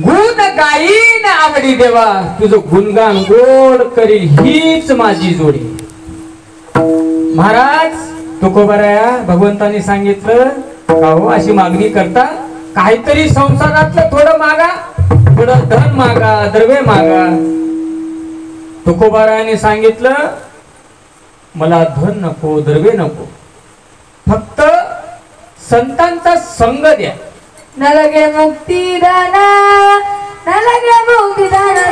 गुण गाईन आवडी देवा तुझं गुणगान गोड करील हीच माझी जोडी। महाराज तुकोबाराया भगवंतानी सांगितलं का हो अशी मागणी करता काहीतरी संसारातलं थोडं मागा, थोडं धन मागा, द्रव्य मागा। तुकोबारायाने सांगितलं मला धन नको, द्रव्य नको, फक्त संतांचा संग द्या। नलगे मुक्तिदाना, नलगे मुक्तिदाना,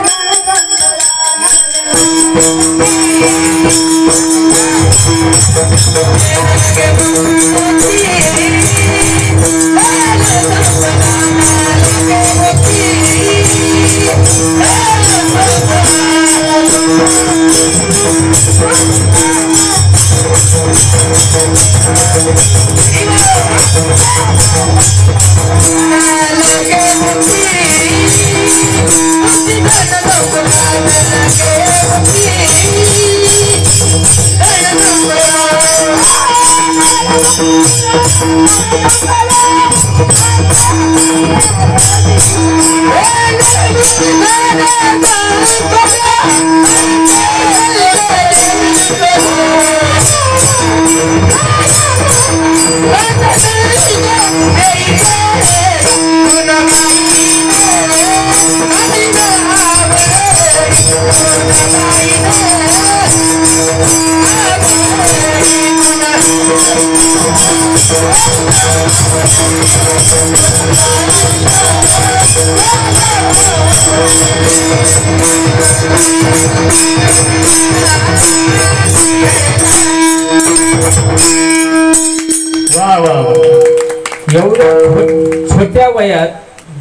छोट्या वयात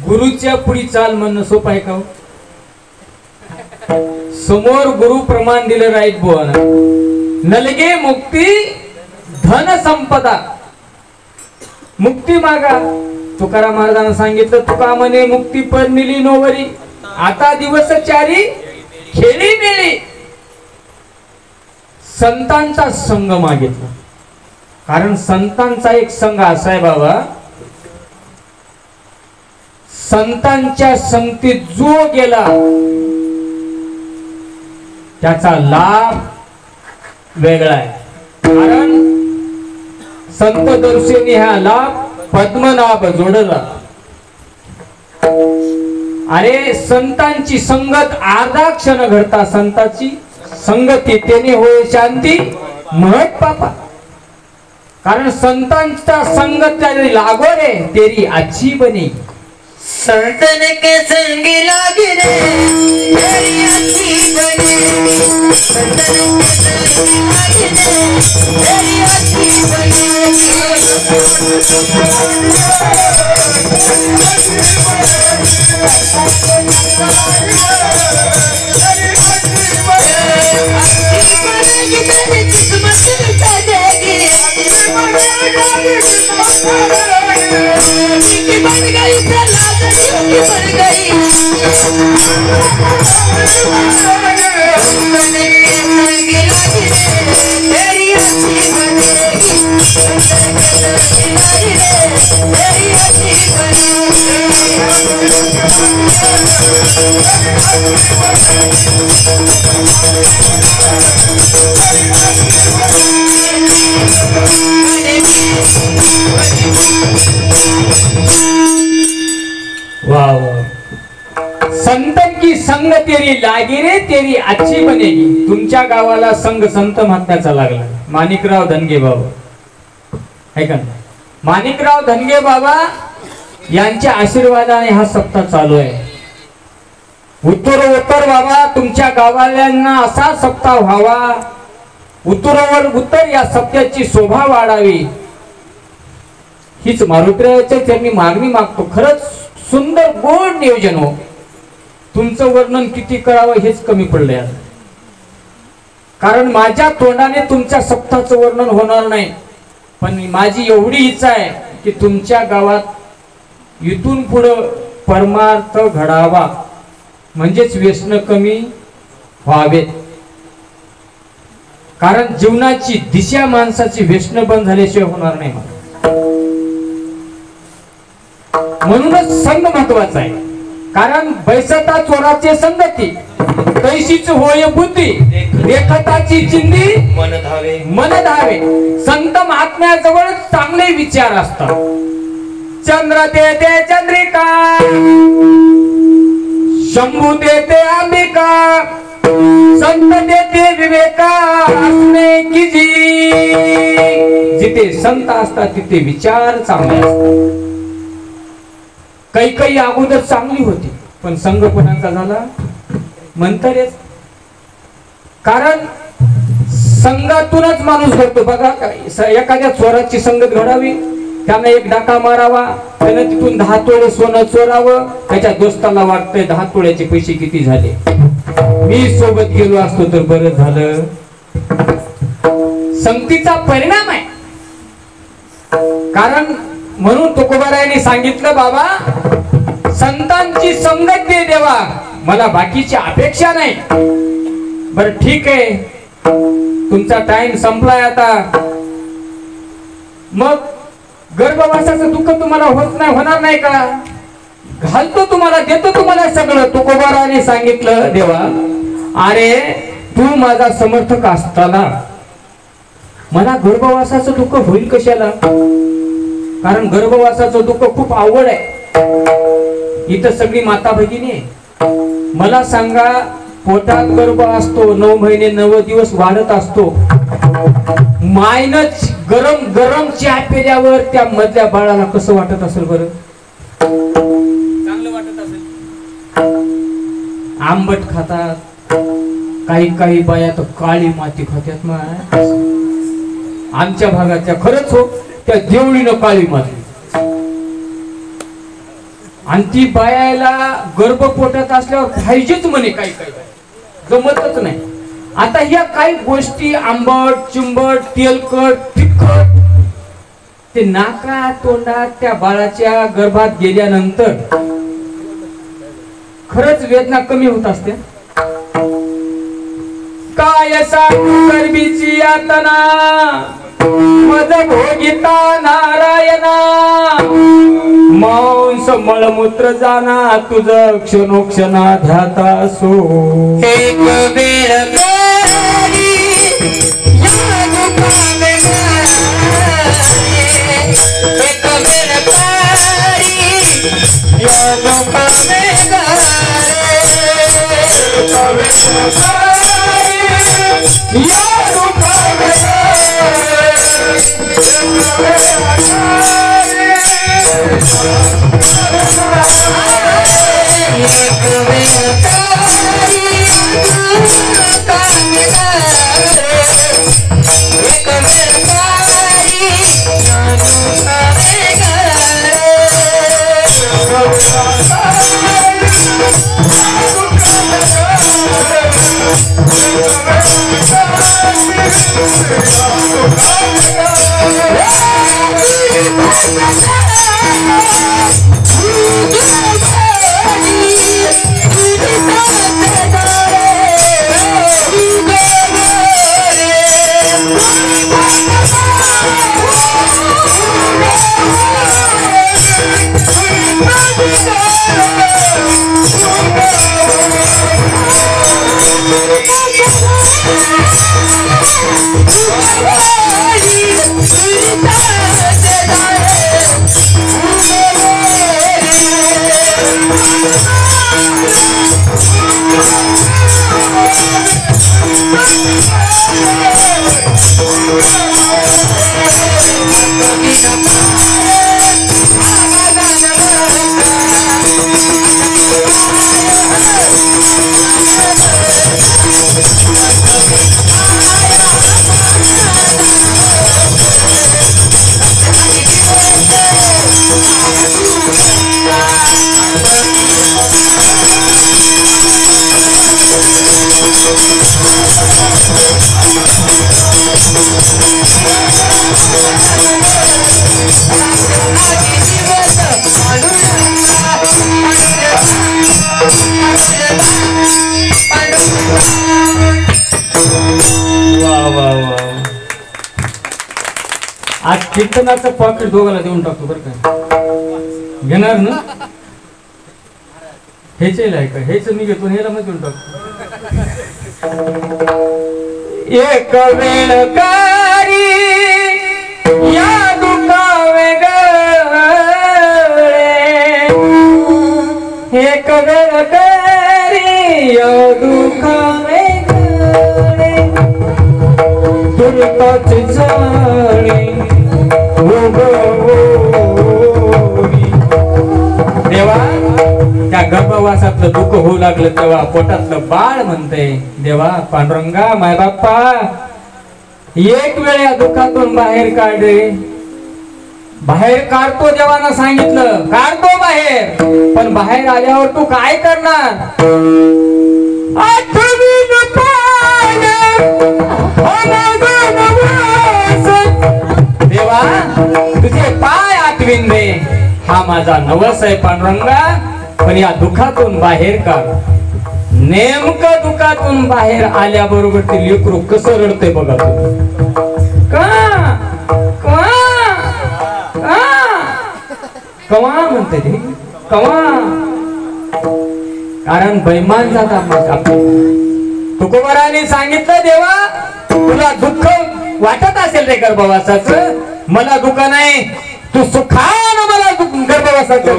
गुरुच्या पुढी चाल म्हणणं सोपं आहे का? समोर गुरु प्रमाण दिलं राईट बुवाना। नलगे मुक्ती धन संपदा, मुक्ती मागा। तुकाराम महाराजांना सांगितलं तुका म्हणे मुक्ती पण मिली नोवरी, आता दिवस चारी खेळी मिळी। संतांचा संग मागितला, कारण संतांचा एक संघ असा आहे बाबा, संतांच्या संगतीत जो गेला त्याचा लाभ वेगळा आहे। कारण संत दर्शनी हा लाभ पद्मनाभ जोडला। अरे संतांची संगत अर्धा क्षण घडता, संताची संगती त्याने होय शांती महत पापा। कारण संतांचा संगत लागो रे तेरी अच्छी बनी, संतन के संग लागे रे तेरी अच्छी बनी, संतन के संग लागे रे तेरी अच्छी बनी। वाह वाह, संतन की संग तेरी लागी रे तेरी अच्छी बनेगी. तुमच्या गावाला संघ संत महात्म्याचा लागला, माणिकराव धनगे बाबा है का नाही? माणिकराव धनगे बाबा यांच्या आशीर्वादाने हा सप्ताह चालू आहे. उत्तर बाबा तुमच्या गावाल्यांना असा सप्ताह व्हावा, उत्तरोवर उत्तर या सप्त्याची शोभा वाढावी हीच मारुतीरायाच्या त्यांनी मागणी मागतो. खरंच सुंदर गोड नियोजन हो. तुमचं वर्णन किती करावं हेच कमी पडलंय, कारण माझ्या तोंडाने तुमच्या सप्ताहाचं वर्णन होणार नाही. पण माझी एवढी इच्छा आहे की तुमच्या गावात इथून पुढं परमार्थ घडावा, म्हणजेच व्यसन कमी व्हावेत. कारण जीवनाची दिशा माणसाची व्यसन बंद झाल्याशिवाय होणार नाही. म्हणूनच संघ महत्वाचा आहे. कारण बैसता चोराचे संगती तैशीच होय बुद्धी, देखताची चिंदी मन धावे. संत महात्म्याजवळ चांगले विचार असतात. चंद्र देते चंद्रिका, शंभू देते अंबिका, संत देते विवेका असणे की जी. जिथे संत असतात तिथे विचार चांगले असतात. काही अगोदर चांगली होती पण संगपणाचा झाला मंतरेच. कारण संघातूनच माणूस घडतो. बघा एखाद्या चोराची संगत घडावी, त्यानं एक डाका मारावा, त्यानं तिथून 10 तोळे सोनं चोरावं. त्याच्या दोस्ताला वाटतंय 10 तोळ्याचे पैसे किती झाले, मी सोबत गेलो असतो तर बरं झालं. संगतीचा परिणाम आहे. कारण म्हणून तुकोबारायांनी सांगितलं, बाबा संतांची संगत दे देवा, मला बाकीची अपेक्षा नाही. बर ठीक आहे, तुमचा टाइम संपलाय आता. मग गर्भवासाचं दुःख तुम्हाला होणार नाही का? घालतो तुम्हाला, देतो तुम्हाला सगळं. तुकोबाराने सांगितलं, देवा अरे तू माझा समर्थक असताना मला गर्भवासाचं दुःख होईल कशाला? कारण गर्भवासाचं दुःख खूप आवड आहे. इथं सगळी माता भगिनी आहे. मला सांगा, पोटात गर्भ असतो, 9 महिने 9 दिवस वाढत असतो. मायनच गरम गरम चहा पिल्यावर त्या मधल्या बाळाला कसं वाटत असेल बरं? चांगलं वाटत असेल. आंबट खातात, काही बाया तर काळी माती खात्यात. आमच्या भागाच्या खरंच हो, त्या देवळीनं काळी माती. आणि ती बायाला गर्भ पोटात असल्यावर पाहिजेच म्हणे, काही जमतच नाही. आता ह्या काही गोष्टी आंबट चिंबट तेलकट तिखट ते नाका तोंडात त्या बाळाच्या गर्भात गेल्यानंतर खरंच वेदना कमी होत असते. काय सांगू गर्भीची यातना, मज भोगिता नारायणा. मांस मळमूत्र जाना, तुझ क्षणोक्षणा ध्याता सो. एक वेळ करी या दुःखाने गारे, एक वेळ करी या दुःखाने गारे, एक वेळ करी या दुःखाने Come on. आज कीर्तनाचं पॉकेट दोघाला देऊन टाकतो बरं का घेणार ना हेच आहे का हेच मी घेतो हेला मग देऊन टाकतो एक वेळ कारी या दुखावे गळे एक वेळ कारी या दुखावे गळे दुर्गाची जाणे देवा त्या गर्भवासातलं दुःख होऊ लागलं तेव्हा पोटातलं बाळ म्हणते देवा पांडुरंगा माय बाप्पा एक वेळ या दुःखातून बाहेर काढ रे बाहेर काढतो देवानं सांगितलं काढतो बाहेर पण बाहेर आल्यावर तू काय करणार देवा तुझे पाय आठवीन दे हा माझा नवस आहे पांडुरंगा पण या दुःखातून बाहेर काढ नेमकं दुःखातून बाहेर आल्याबरोबर ते लेकरू कसं रडते बघा तू कवा म्हणते ते कवा कारण बैमान जाता तुकोबाराने सांगितलं देवा तुला दुःख वाटत असेल रे गर्भवासाचं मला दुःख नाही तू सुखानं मला गर्भवासाचं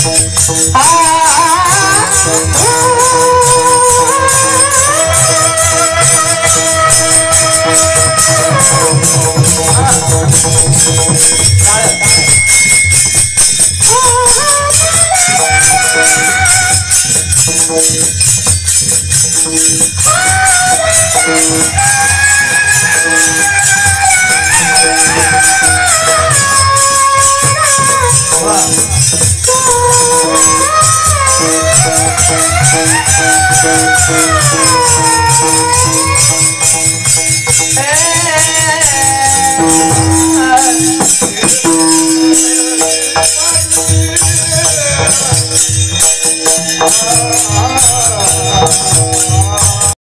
Oh